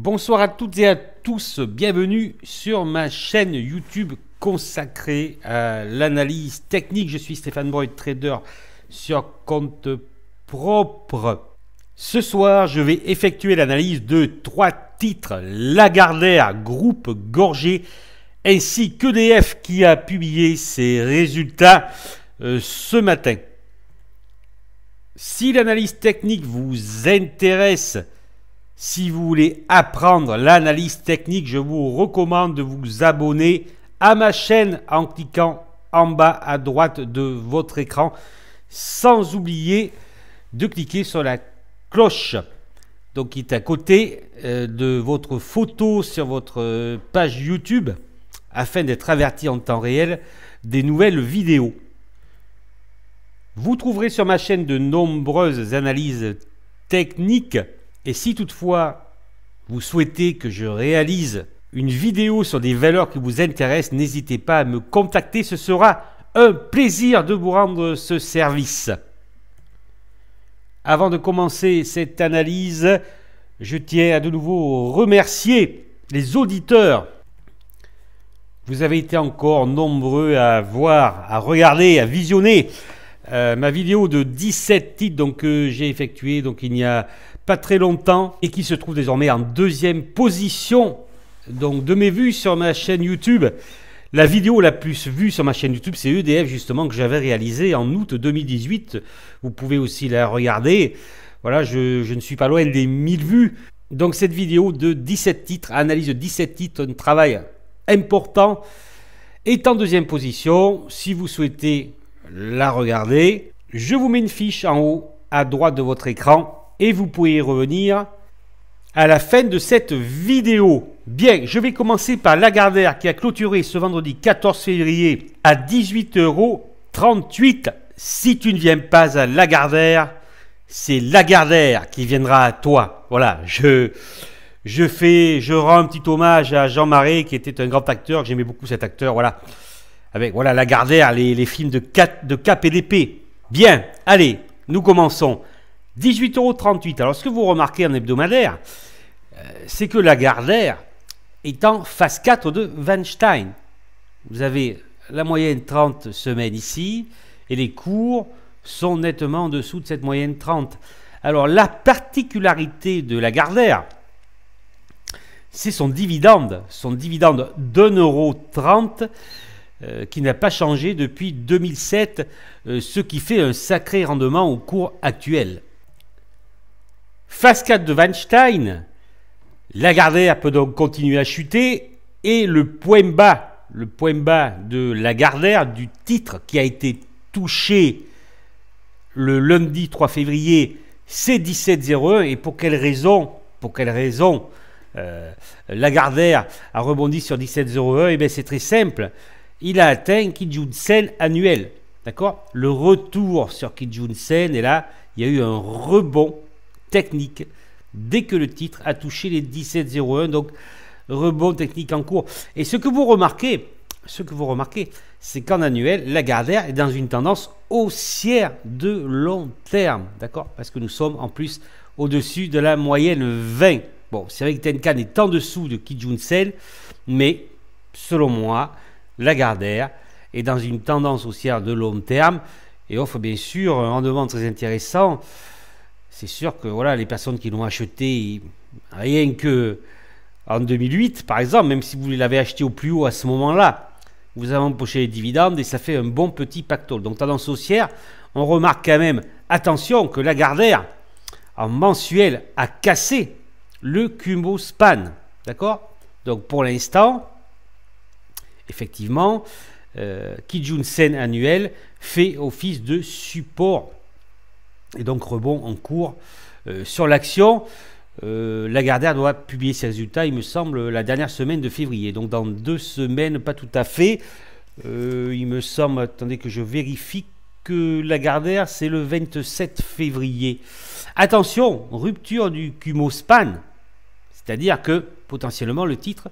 Bonsoir à toutes et à tous, bienvenue sur ma chaîne YouTube consacrée à l'analyse technique. Je suis Stéphane Broy, trader sur compte propre. Ce soir, je vais effectuer l'analyse de 3 titres: Lagardère, Groupe Gorgé, ainsi qu'EDF qui a publié ses résultats ce matin. Si l'analyse technique vous intéresse, si vous voulez apprendre l'analyse technique, je vous recommande de vous abonner à ma chaîne en cliquant en bas à droite de votre écran, sans oublier de cliquer sur la cloche, donc qui est à côté de votre photo sur votre page YouTube, afin d'être averti en temps réel des nouvelles vidéos. Vous trouverez sur ma chaîne de nombreuses analyses techniques. Et si toutefois vous souhaitez que je réalise une vidéo sur des valeurs qui vous intéressent, n'hésitez pas à me contacter, ce sera un plaisir de vous rendre ce service. Avant de commencer cette analyse, je tiens à de nouveau remercier les auditeurs. Vous avez été encore nombreux à voir, à regarder, à visionner ma vidéo de 17 titres que j'ai effectué il n'y a pas très longtemps et qui se trouve désormais en deuxième position de mes vues sur ma chaîne YouTube. La vidéo la plus vue sur ma chaîne YouTube, c'est EDF justement, que j'avais réalisée en août 2018. Vous pouvez aussi la regarder. Voilà, je ne suis pas loin des 1000 vues. Donc cette vidéo de 17 titres, analyse de 17 titres, un travail important, est en deuxième position. Si vous souhaitez la regarder, je vous mets une fiche en haut à droite de votre écran et vous pouvez y revenir à la fin de cette vidéo. Bien, je vais commencer par Lagardère qui a clôturé ce vendredi 14 février à 18,38 €. Si tu ne viens pas à Lagardère, c'est Lagardère qui viendra à toi. Voilà, je rends un petit hommage à Jean Marais qui était un grand acteur, j'aimais beaucoup cet acteur, voilà. Avec voilà Lagardère, les films de Cap et d'épée. Bien, allez, nous commençons. 18,38 €. Alors ce que vous remarquez en hebdomadaire, c'est que Lagardère est en phase 4 de Weinstein. Vous avez la moyenne 30 semaines ici, et les cours sont nettement en dessous de cette moyenne 30. Alors la particularité de Lagardère, c'est son dividende d'1,30 € qui n'a pas changé depuis 2007, ce qui fait un sacré rendement au cours actuel. Phase 4 de Weinstein, Lagardère peut donc continuer à chuter et le point bas de Lagardère, du titre qui a été touché le lundi 3 février, c'est 17,01 €. Et pour quelle raison Lagardère a rebondi sur 17,01 €? Eh bien c'est très simple, il a atteint Kijun-sen annuel. D'accord? Le retour sur Kijun-sen, et là, il y a eu un rebond technique dès que le titre a touché les 17,01 €. Donc, rebond technique en cours. Et ce que vous remarquez, c'est qu'en annuel, Lagardère est dans une tendance haussière de long terme. D'accord? Parce que nous sommes en plus au-dessus de la moyenne 20. Bon, c'est vrai que Tenkan est en dessous de Kijun-sen, mais selon moi, Lagardère est dans une tendance haussière de long terme et offre bien sûr un rendement très intéressant. C'est sûr que voilà, les personnes qui l'ont acheté rien que en 2008 par exemple, même si vous l'avez acheté au plus haut à ce moment-là, vous avez empoché les dividendes et ça fait un bon petit pactole. Donc tendance haussière, on remarque quand même, attention, que Lagardère en mensuel a cassé le Kumo Span. D'accord? Donc pour l'instant, effectivement, Kijun-sen annuel fait office de support et donc rebond en cours sur l'action. Lagardère doit publier ses résultats, il me semble, la dernière semaine de février, donc dans 2 semaines, pas tout à fait. Il me semble, attendez que je vérifie, que Lagardère c'est le 27 février. Attention, rupture du Kumo Span, c'est-à-dire que potentiellement le titre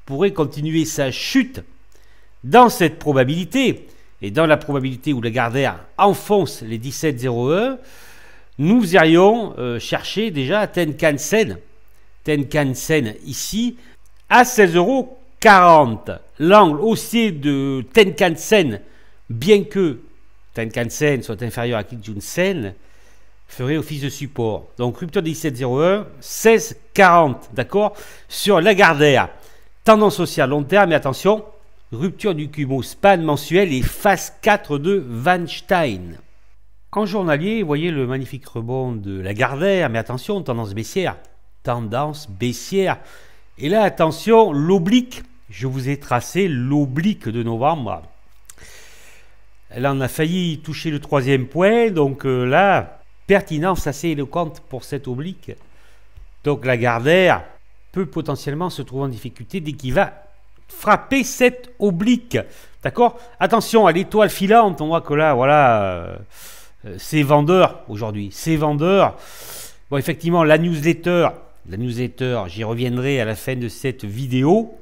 pourrait continuer sa chute. Dans cette probabilité, et dans la probabilité où Lagardère enfonce les 17,01 €, nous irions chercher déjà Tenkan-sen Tenkan-sen ici à 16,40 €. L'angle haussier de Tenkan-sen, bien que Tenkan-sen soit inférieur à Kijun-sen, ferait office de support. Donc rupture de 17,01, 16,40, d'accord, sur Lagardère. Tendance haussière long terme, et attention, rupture du Kumo span mensuel et phase 4 de Weinstein. En journalier, vous voyez le magnifique rebond de Lagardère, mais attention, tendance baissière. Tendance baissière. Et là, attention, l'oblique. Je vous ai tracé l'oblique de novembre. Là, on a failli toucher le 3e point. Donc là, pertinence assez éloquente pour cette oblique. Donc Lagardère peut potentiellement se trouver en difficulté dès qu'il va frapper cette oblique. D'accord? Attention à l'étoile filante. On voit que là, voilà, c'est vendeur aujourd'hui. C'est vendeur. Bon, effectivement, la newsletter, j'y reviendrai à la fin de cette vidéo.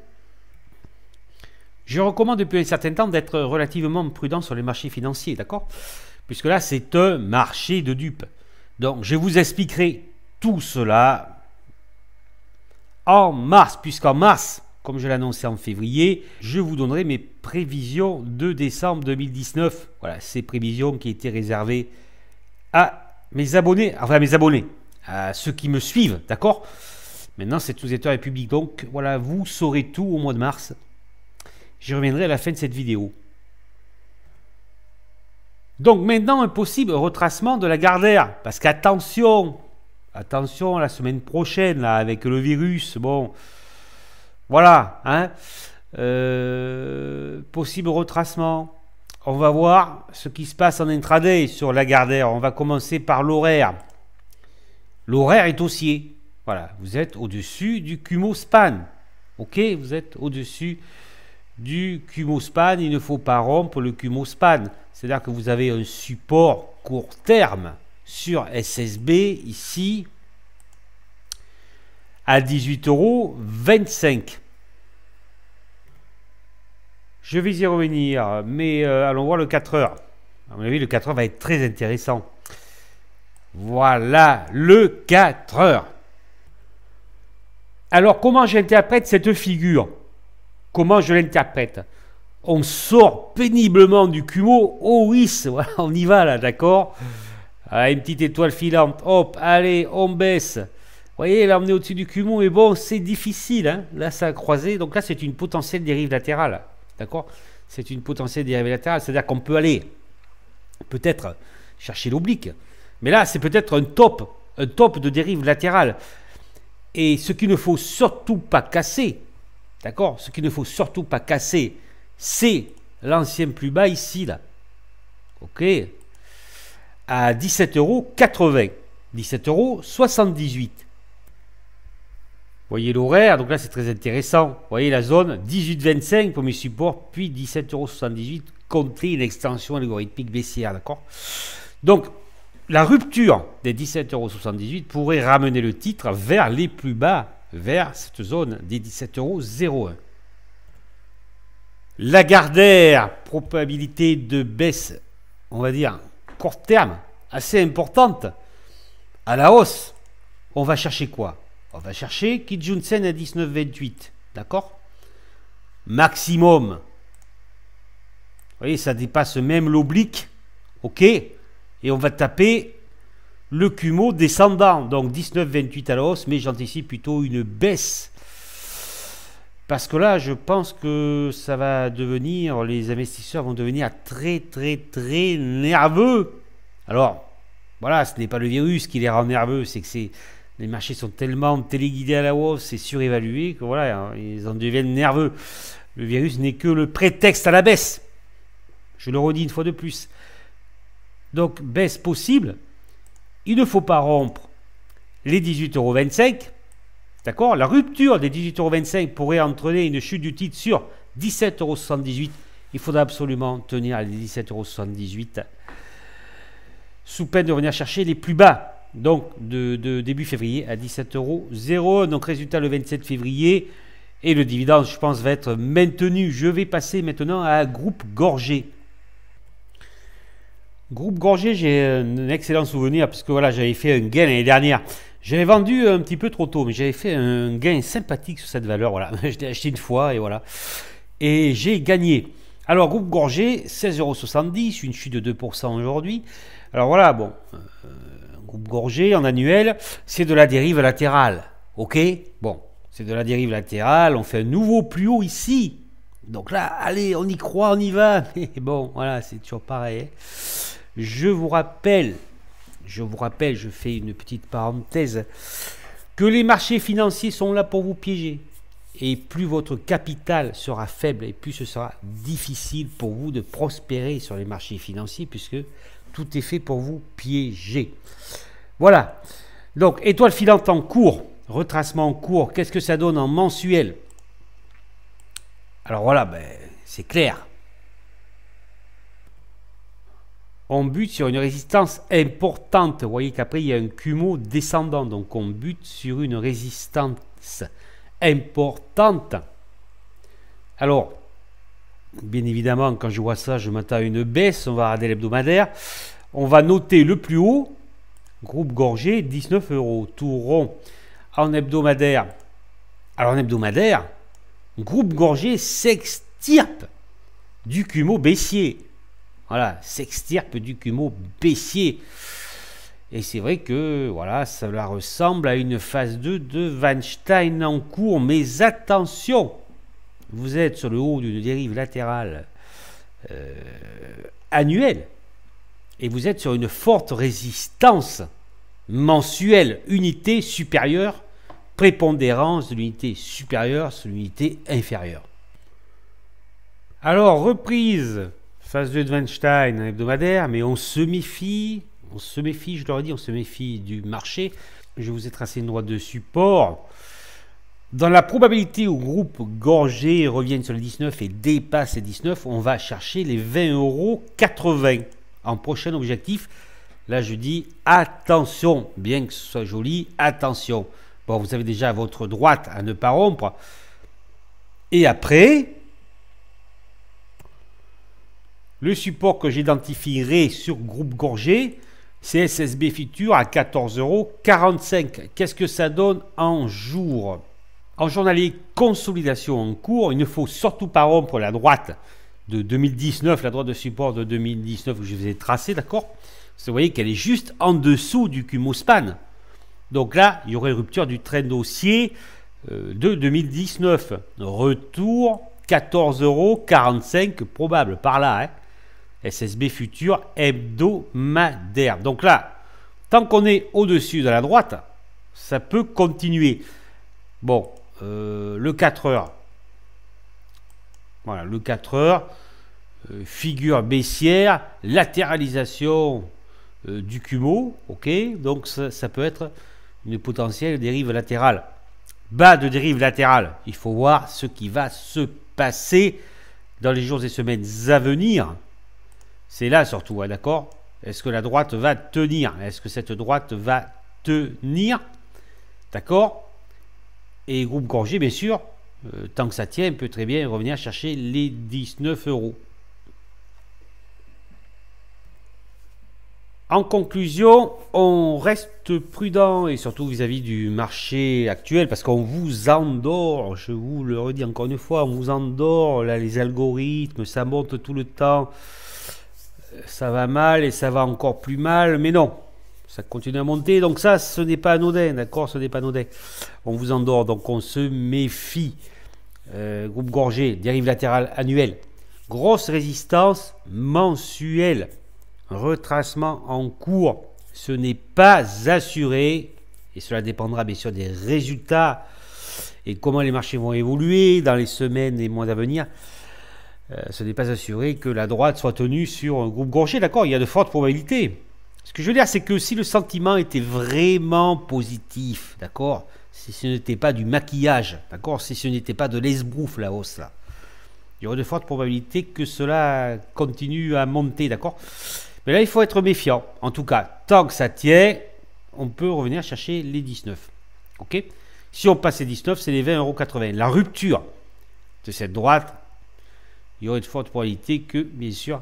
Je recommande depuis un certain temps d'être relativement prudent sur les marchés financiers, d'accord? Puisque là, c'est un marché de dupes. Donc, je vous expliquerai tout cela en mars, puisqu'en mars, comme je l'ai annoncé en février, je vous donnerai mes prévisions de décembre 2019. Voilà, ces prévisions qui étaient réservées à mes abonnés, à ceux qui me suivent, d'accord? Maintenant, cette newsletter est publique, donc voilà, vous saurez tout au mois de mars. J'y reviendrai à la fin de cette vidéo. Donc maintenant, un possible retracement de Lagardère, parce qu'attention, attention, la semaine prochaine, là, avec le virus, bon, voilà, hein, possible retracement. On va voir ce qui se passe en intraday sur Lagardère. On va commencer par l'horaire. L'horaire est haussier. Voilà, vous êtes au-dessus du Kumo span. Ok, vous êtes au-dessus du Kumo span. Il ne faut pas rompre le Kumo span. C'est-à-dire que vous avez un support court terme sur SSB ici à 18,25 €. Je vais y revenir, mais allons voir le 4 heures. À mon avis, le 4 heures va être très intéressant. Voilà, le 4 heures. Alors, comment j'interprète cette figure? Comment je l'interprète? On sort péniblement du Kumo. Oh oui, voilà, on y va là, d'accord? Une petite étoile filante. Hop, allez, on baisse. Vous voyez, là, on est au-dessus du Kumo, mais bon, c'est difficile. Hein, là, ça a croisé. Donc là, c'est une potentielle dérive latérale. D'accord? C'est une potentielle dérive latérale. C'est-à-dire qu'on peut aller peut-être chercher l'oblique. Mais là, c'est peut-être un top de dérive latérale. Et ce qu'il ne faut surtout pas casser, d'accord? Ce qu'il ne faut surtout pas casser, c'est l'ancien plus bas ici, là. Ok? À 17,80 €. 17,78 €. Voyez l'horaire, donc là c'est très intéressant. Vous voyez la zone 18,25 pour mes supports, puis 17,78 € compter une extension algorithmique baissière, d'accord? Donc la rupture des 17,78 € pourrait ramener le titre vers les plus bas, vers cette zone des 17,01 €. Lagardère, probabilité de baisse, on va dire court terme, assez importante. À la hausse, on va chercher quoi? On va chercher Kijun-sen à 19,28, d'accord? Maximum. Vous voyez, ça dépasse même l'oblique, ok? Et on va taper le Kumo descendant, donc 19,28 à la hausse, mais j'anticipe plutôt une baisse. Parce que là, je pense que ça va devenir, les investisseurs vont devenir très nerveux. Alors, voilà, ce n'est pas le virus qui les rend nerveux, c'est que les marchés sont tellement téléguidés à la hausse, c'est surévalué, que voilà, ils en deviennent nerveux. Le virus n'est que le prétexte à la baisse. Je le redis une fois de plus. Donc, baisse possible. Il ne faut pas rompre les 18,25 €. D'accord? La rupture des 18,25 € pourrait entraîner une chute du titre sur 17,78 €. Il faudra absolument tenir à les 17,78 €. Sous peine de venir chercher les plus bas. Donc, de début février à 17,01 €. Donc, résultat le 27 février. Et le dividende, je pense, va être maintenu. Je vais passer maintenant à Groupe Gorgé. Groupe Gorgé, j'ai un excellent souvenir parce que voilà, j'avais fait un gain l'année dernière. J'avais vendu un petit peu trop tôt, mais j'avais fait un gain sympathique sur cette valeur. Voilà, je l'ai acheté une fois et voilà. Et j'ai gagné. Alors, groupe Gorgé, 16,70 €, une chute de 2% aujourd'hui. Alors voilà, bon, groupe Gorgé en annuel, c'est de la dérive latérale. Ok? Bon, c'est de la dérive latérale. On fait un nouveau plus haut ici. Donc là, allez, on y croit, on y va. Mais bon, voilà, c'est toujours pareil. Je vous rappelle, je fais une petite parenthèse, que les marchés financiers sont là pour vous piéger. Et plus votre capital sera faible et plus ce sera difficile pour vous de prospérer sur les marchés financiers puisque tout est fait pour vous piéger. Voilà. Donc, étoile filante en cours, retracement en cours, qu'est-ce que ça donne en mensuel? Alors voilà, ben, c'est clair. On bute sur une résistance importante. Vous voyez qu'après, il y a un Kumo descendant. Donc, on bute sur une résistance importante. Alors, bien évidemment, quand je vois ça, je m'attends à une baisse. On va regarder l'hebdomadaire. On va noter le plus haut. Groupe Gorgé, 19 €. Tout rond. En hebdomadaire. Alors, en hebdomadaire, Groupe Gorgé s'extirpe du Kumo baissier. Voilà, s'extirpe du Kumo baissier. Et c'est vrai que voilà, cela ressemble à une phase 2 de Weinstein en cours. Mais attention, vous êtes sur le haut d'une dérive latérale annuelle. Et vous êtes sur une forte résistance mensuelle. Unité supérieure, prépondérance de l'unité supérieure sur l'unité inférieure. Alors, reprise, phase 2 de Weinstein hebdomadaire, mais on se méfie, je leur ai dit, on se méfie du marché. Je vous ai tracé une droite de support. Dans la probabilité où groupe Gorgé revienne sur les 19 et dépasse les 19, on va chercher les 20,80 € en prochain objectif. Là, je dis attention, bien que ce soit joli, attention. Bon, vous avez déjà votre droite à ne pas rompre. Et après, le support que j'identifierai sur groupe Gorgé, c'est SSB Futur à 14,45 €. Qu'est-ce que ça donne en jour? En journalier, consolidation en cours. Il ne faut surtout pas rompre la droite de 2019, la droite de support de 2019 que je vous ai tracée, d'accord? Vous voyez qu'elle est juste en dessous du Kumo span. Donc là, il y aurait rupture du trend haussier de 2019. Retour 14,45 € probable par là. Hein. SSB Futur hebdomadaire. Donc là, tant qu'on est au-dessus de la droite, ça peut continuer. Bon, le 4 heures. Voilà, le 4 heures. Figure baissière, latéralisation du Kumo. Ok, donc ça peut être une potentielle dérive latérale. Bas de dérive latérale. Il faut voir ce qui va se passer dans les jours et semaines à venir. C'est là surtout, hein, d'accord? Est-ce que la droite va tenir? Est-ce que cette droite va tenir? D'accord? Et groupe Gorgé, bien sûr, tant que ça tient, peut très bien revenir chercher les 19 €. En conclusion, on reste prudent et surtout vis-à-vis du marché actuel parce qu'on vous endort, je vous le redis encore une fois, on vous endort, là les algorithmes, ça monte tout le temps, ça va mal et ça va encore plus mal, mais non, ça continue à monter, donc ça ce n'est pas anodin, d'accord, ce n'est pas anodin. On vous endort, donc on se méfie. Groupe Gorgé, dérive latérale annuelle, grosse résistance mensuelle. Retracement en cours, ce n'est pas assuré et cela dépendra bien sûr des résultats et comment les marchés vont évoluer dans les semaines et mois à venir. Ce n'est pas assuré que la droite soit tenue sur un groupe Gorgé, d'accord, il y a de fortes probabilités. Ce que je veux dire, c'est que si le sentiment était vraiment positif, d'accord, si ce n'était pas du maquillage, d'accord, si ce n'était pas de l'esbrouf la hausse là, il y aurait de fortes probabilités que cela continue à monter, d'accord. Mais là, il faut être méfiant. En tout cas, tant que ça tient, on peut revenir chercher les 19. Ok? Si on passe les 19, c'est les 20,80 €. La rupture de cette droite, il y aurait de fortes probabilités que, bien sûr,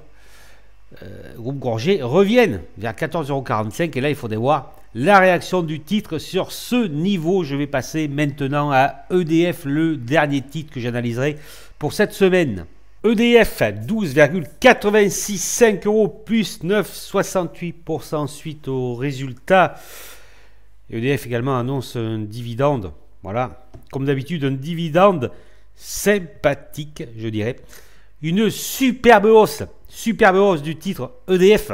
groupe Gorgé revienne vers 14,45 €. Et là, il faudrait voir la réaction du titre sur ce niveau. Je vais passer maintenant à EDF, le dernier titre que j'analyserai pour cette semaine. EDF, 12,86 €, plus 9,68% suite au résultat. EDF également annonce un dividende. Voilà, comme d'habitude, un dividende sympathique, je dirais. Une superbe hausse du titre EDF.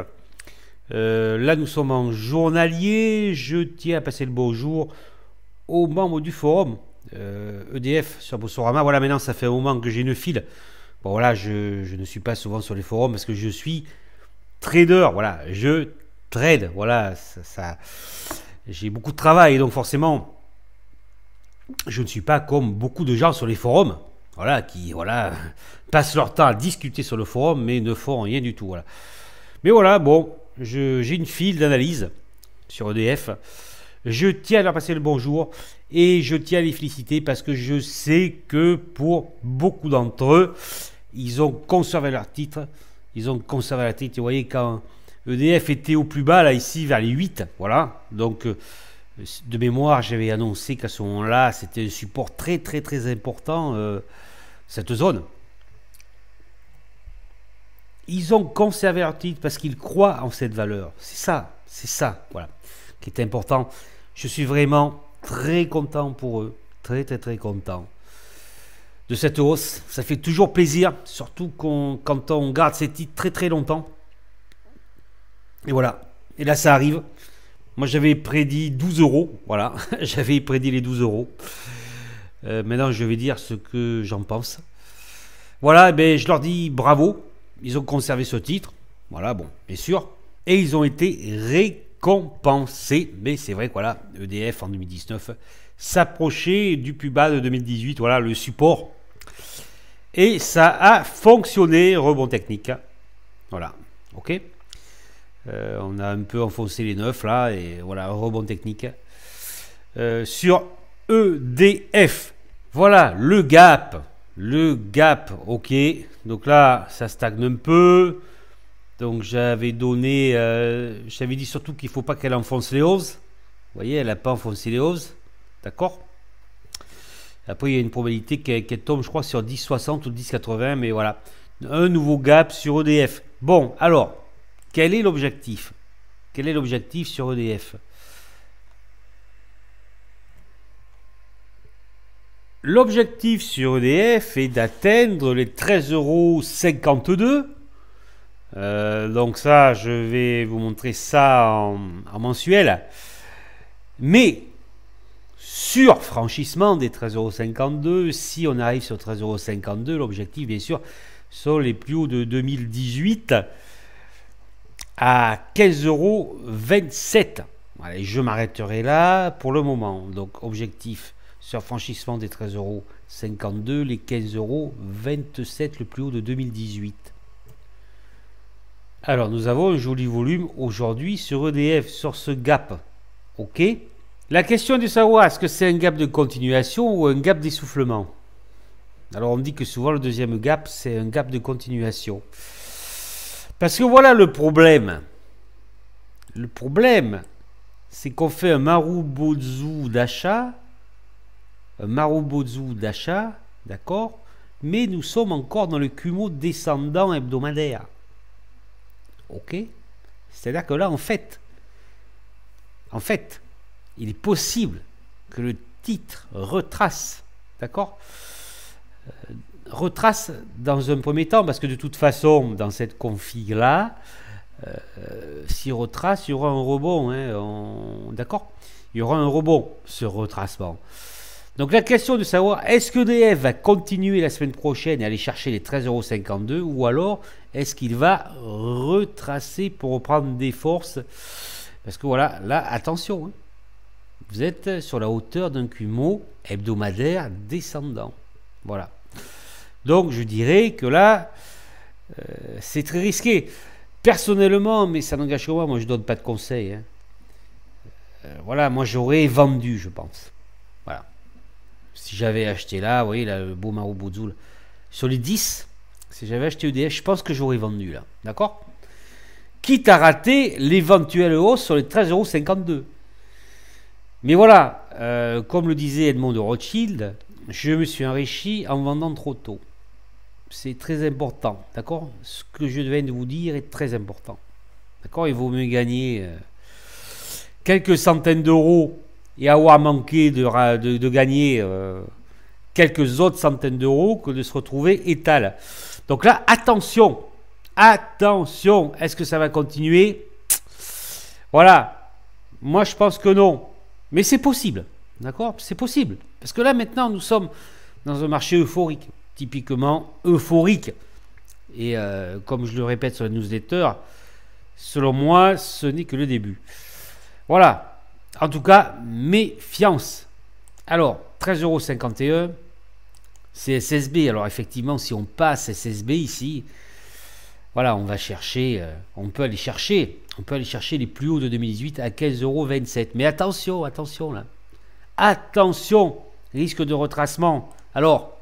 Là, nous sommes en journalier. Je tiens à passer le bonjour aux membres du forum EDF sur Boursorama. Voilà, maintenant, ça fait un moment que j'ai une file. Bon, voilà, je ne suis pas souvent sur les forums parce que je suis trader. Voilà, je trade. Voilà, j'ai beaucoup de travail. Donc, forcément, je ne suis pas comme beaucoup de gens sur les forums. Voilà, qui passent leur temps à discuter sur le forum, mais ne font rien du tout. Voilà. Mais voilà, bon, j'ai une file d'analyse sur EDF. Je tiens à leur passer le bonjour et je tiens à les féliciter parce que je sais que pour beaucoup d'entre eux, ils ont conservé leur titre. Ils ont conservé leur titre. Vous voyez, quand EDF était au plus bas, là, ici, vers les 8, voilà. Donc, de mémoire, j'avais annoncé qu'à ce moment-là, c'était un support très, très, très important, cette zone. Ils ont conservé leur titre parce qu'ils croient en cette valeur. C'est ça, voilà, qui est important. Je suis vraiment très content pour eux, très, très, très content de cette hausse. Ça fait toujours plaisir, surtout quand on garde ces titres très, très longtemps. Et voilà, et là, ça arrive. Moi, j'avais prédit 12 €, voilà, j'avais prédit les 12 €. Maintenant, je vais dire ce que j'en pense. Voilà, ben, je leur dis bravo. Ils ont conservé ce titre. Voilà, bon, bien sûr. Et ils ont été récompensés. Mais c'est vrai que voilà, EDF en 2019 s'approchait du plus bas de 2018. Voilà, le support. Et ça a fonctionné. Rebond technique. Voilà, ok. On a un peu enfoncé les 9 là. Et voilà, rebond technique. Sur EDF. Voilà, le gap. Le gap, ok. Donc là, ça stagne un peu. Donc j'avais donné... j'avais dit surtout qu'il ne faut pas qu'elle enfonce les hausses. Vous voyez, elle n'a pas enfoncé les hausses. D'accord. Après, il y a une probabilité qu'elle tombe, je crois, sur 10,60 ou 10,80. Mais voilà. Un nouveau gap sur EDF. Bon, alors, quel est l'objectif? Quel est l'objectif sur EDF? L'objectif sur EDF est d'atteindre les 13,52 €. Donc ça, je vais vous montrer ça en mensuel. Mais sur franchissement des 13,52 €, si on arrive sur 13,52 €, l'objectif, bien sûr, sont les plus hauts de 2018 à 15,27 €. Voilà, je m'arrêterai là pour le moment. Donc, objectif sur franchissement des 13,52 €, les 15,27 € le plus haut de 2018. Alors, nous avons un joli volume aujourd'hui sur EDF, sur ce gap. Ok. La question est de savoir, est-ce que c'est un gap de continuation ou un gap d'essoufflement? Alors, on dit que souvent, le deuxième gap, c'est un gap de continuation. Parce que voilà le problème. Le problème, c'est qu'on fait un Marubozu d'achat. D'accord, mais nous sommes encore dans le Kumo descendant hebdomadaire. Ok, c'est-à-dire que là, en fait, il est possible que le titre retrace, d'accord, retrace dans un premier temps, parce que de toute façon, dans cette config-là, s'il retrace, il y aura un rebond, hein, d'accord, il y aura un rebond, ce retracement. Donc la question de savoir, est-ce que EDF va continuer la semaine prochaine et aller chercher les 13,52 € ou alors est-ce qu'il va retracer pour reprendre des forces? Parce que voilà, là, attention, hein, vous êtes sur la hauteur d'un Kumo hebdomadaire descendant. Voilà. Donc je dirais que là, c'est très risqué. Personnellement, mais ça n'engage que moi je ne donne pas de conseils. Hein. Voilà, moi j'aurais vendu, je pense. Voilà. Si j'avais acheté là, vous voyez, là, le beau Marubozu, sur les 10, si j'avais acheté EDF, je pense que j'aurais vendu là. D'accord? Quitte à rater l'éventuelle hausse sur les 13,52 €. Mais voilà, comme le disait Edmond de Rothschild, je me suis enrichi en vendant trop tôt. C'est très important, d'accord? Ce que je viens de vous dire est très important. D'accord? Il vaut mieux gagner quelques centaines d'euros et avoir manqué de gagner quelques autres centaines d'euros que de se retrouver étal. Donc là, attention, attention, est-ce que ça va continuer? Voilà, moi je pense que non, mais c'est possible, d'accord? C'est possible, parce que là maintenant nous sommes dans un marché euphorique, typiquement euphorique, et comme je le répète sur la newsletter, selon moi ce n'est que le début. Voilà, en tout cas, méfiance. Alors, 13,51 €, c'est SSB. Alors effectivement, si on passe SSB ici, voilà, on va chercher, on peut aller chercher les plus hauts de 2018 à 15,27 €. Mais attention, attention là. Attention, risque de retracement. Alors,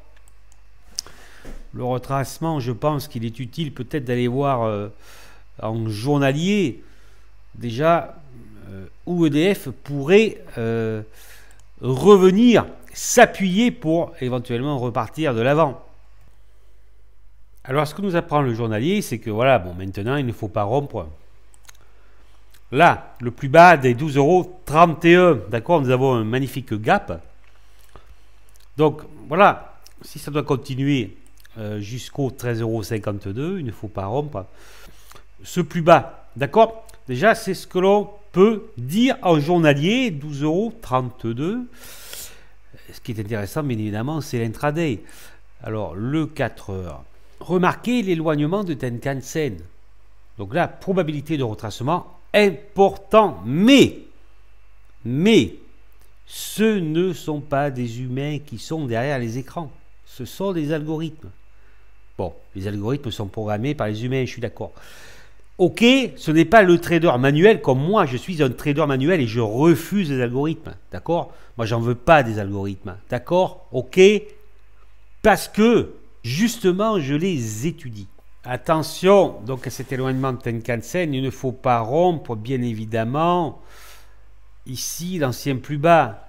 le retracement, je pense qu'il est utile peut-être d'aller voir en journalier, déjà, où EDF pourrait revenir, s'appuyer pour éventuellement repartir de l'avant. Alors, ce que nous apprend le journalier, c'est que voilà, bon, maintenant, il ne faut pas rompre. Là, le plus bas des 12,31 €, d'accord, nous avons un magnifique gap. Donc, voilà, si ça doit continuer jusqu'au 13,52 €, il ne faut pas rompre ce plus bas, d'accord? Déjà, c'est ce que l'on peut dire en journalier, 12,32 €. Ce qui est intéressant, bien évidemment, c'est l'intraday. Alors, le 4 heures. Remarquez l'éloignement de Tenkan-sen. Donc là, probabilité de retracement important. Mais, ce ne sont pas des humains qui sont derrière les écrans. Ce sont des algorithmes. Bon, les algorithmes sont programmés par les humains, je suis d'accord. Ok, ce n'est pas le trader manuel comme moi, je suis un trader manuel et je refuse les algorithmes, d'accord? Moi, j'en veux pas des algorithmes, d'accord? Ok? Parce que, justement, je les étudie. Attention, donc à cet éloignement de Tenkan-sen, il ne faut pas rompre, bien évidemment, ici, l'ancien plus bas,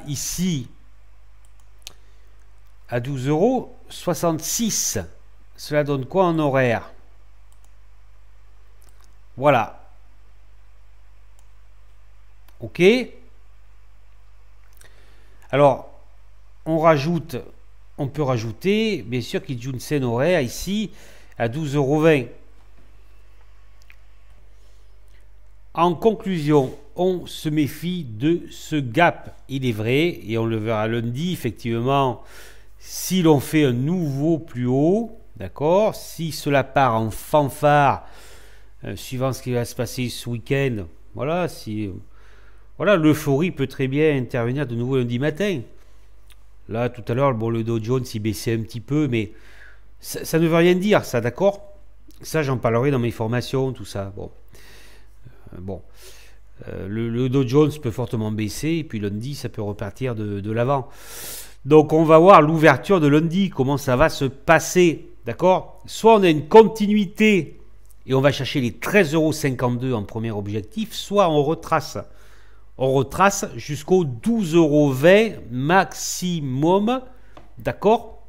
ici, à 12,66 €. Cela donne quoi en horaire? Voilà. OK. Alors, on peut rajouter, bien sûr, Kijun-sen horaire ici à 12,20 €. En conclusion, on se méfie de ce gap. Il est vrai, et on le verra lundi, effectivement, si l'on fait un nouveau plus haut, d'accord, si cela part en fanfare, suivant ce qui va se passer ce week-end, voilà, voilà, l'euphorie peut très bien intervenir de nouveau lundi matin. Là, tout à l'heure, bon, le Dow Jones il baissait un petit peu, mais ça ne veut rien dire, ça, d'accord? Ça, j'en parlerai dans mes formations, tout ça. Bon, le Dow Jones peut fortement baisser, et puis lundi, ça peut repartir de l'avant. Donc, on va voir l'ouverture de lundi, comment ça va se passer, d'accord? Soit on a une continuité et on va chercher les 13,52 € en premier objectif, soit on retrace. On retrace jusqu'au 12,20 € maximum, d'accord?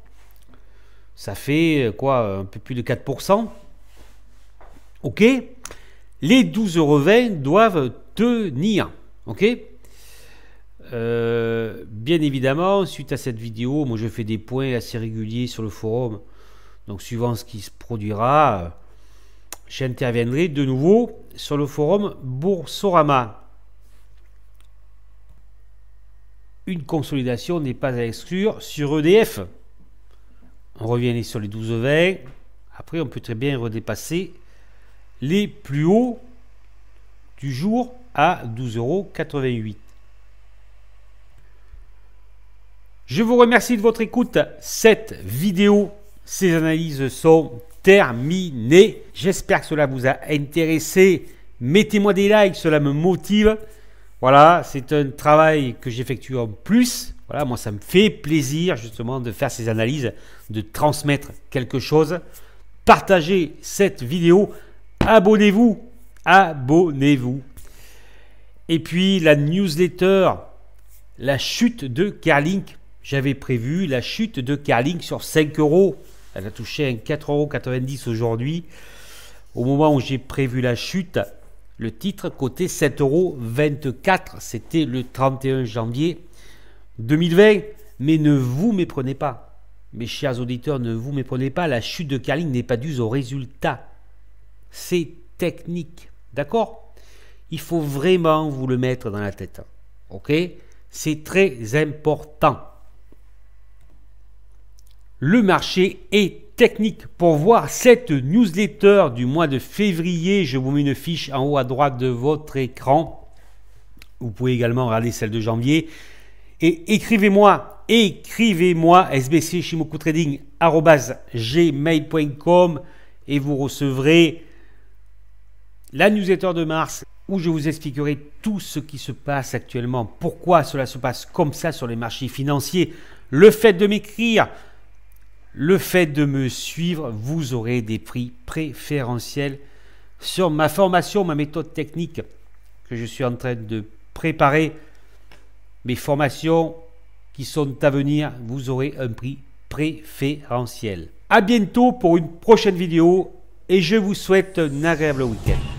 Ça fait quoi, un peu plus de 4%. Ok? Les 12,20 € doivent tenir, ok? Bien évidemment, suite à cette vidéo, moi je fais des points assez réguliers sur le forum. Donc suivant ce qui se produira, j'interviendrai de nouveau sur le forum Boursorama. Une consolidation n'est pas à exclure sur EDF. On revient sur les 12,20 €. Après, on peut très bien redépasser les plus hauts du jour à 12,88 €. Je vous remercie de votre écoute. Cette vidéo, ces analyses sont terminées. J'espère que cela vous a intéressé. Mettez-moi des likes, cela me motive. Voilà, c'est un travail que j'effectue en plus. Voilà, moi, ça me fait plaisir justement de faire ces analyses, de transmettre quelque chose. Partagez cette vidéo. Abonnez-vous. Et puis la newsletter, la chute de Carlink. J'avais prévu la chute de Carlink sur 5 euros. Elle a touché un 4,90 € aujourd'hui. Au moment où j'ai prévu la chute, le titre cotait 7,24 €. C'était le 31 janvier 2020. Mais ne vous méprenez pas. Mes chers auditeurs, ne vous méprenez pas. La chute de Carlink n'est pas due au résultat. C'est technique. D'accord? Il faut vraiment vous le mettre dans la tête. Ok? C'est très important. Le marché est technique. Pour voir cette newsletter du mois de février, je vous mets une fiche en haut à droite de votre écran. Vous pouvez également regarder celle de janvier. Et écrivez-moi sbcshimokutrading@gmail.com et vous recevrez la newsletter de mars où je vous expliquerai tout ce qui se passe actuellement, pourquoi cela se passe comme ça sur les marchés financiers, le fait de m'écrire, le fait de me suivre, vous aurez des prix préférentiels sur ma formation, ma méthode technique que je suis en train de préparer. Mes formations qui sont à venir, vous aurez un prix préférentiel. À bientôt pour une prochaine vidéo et je vous souhaite un agréable week-end.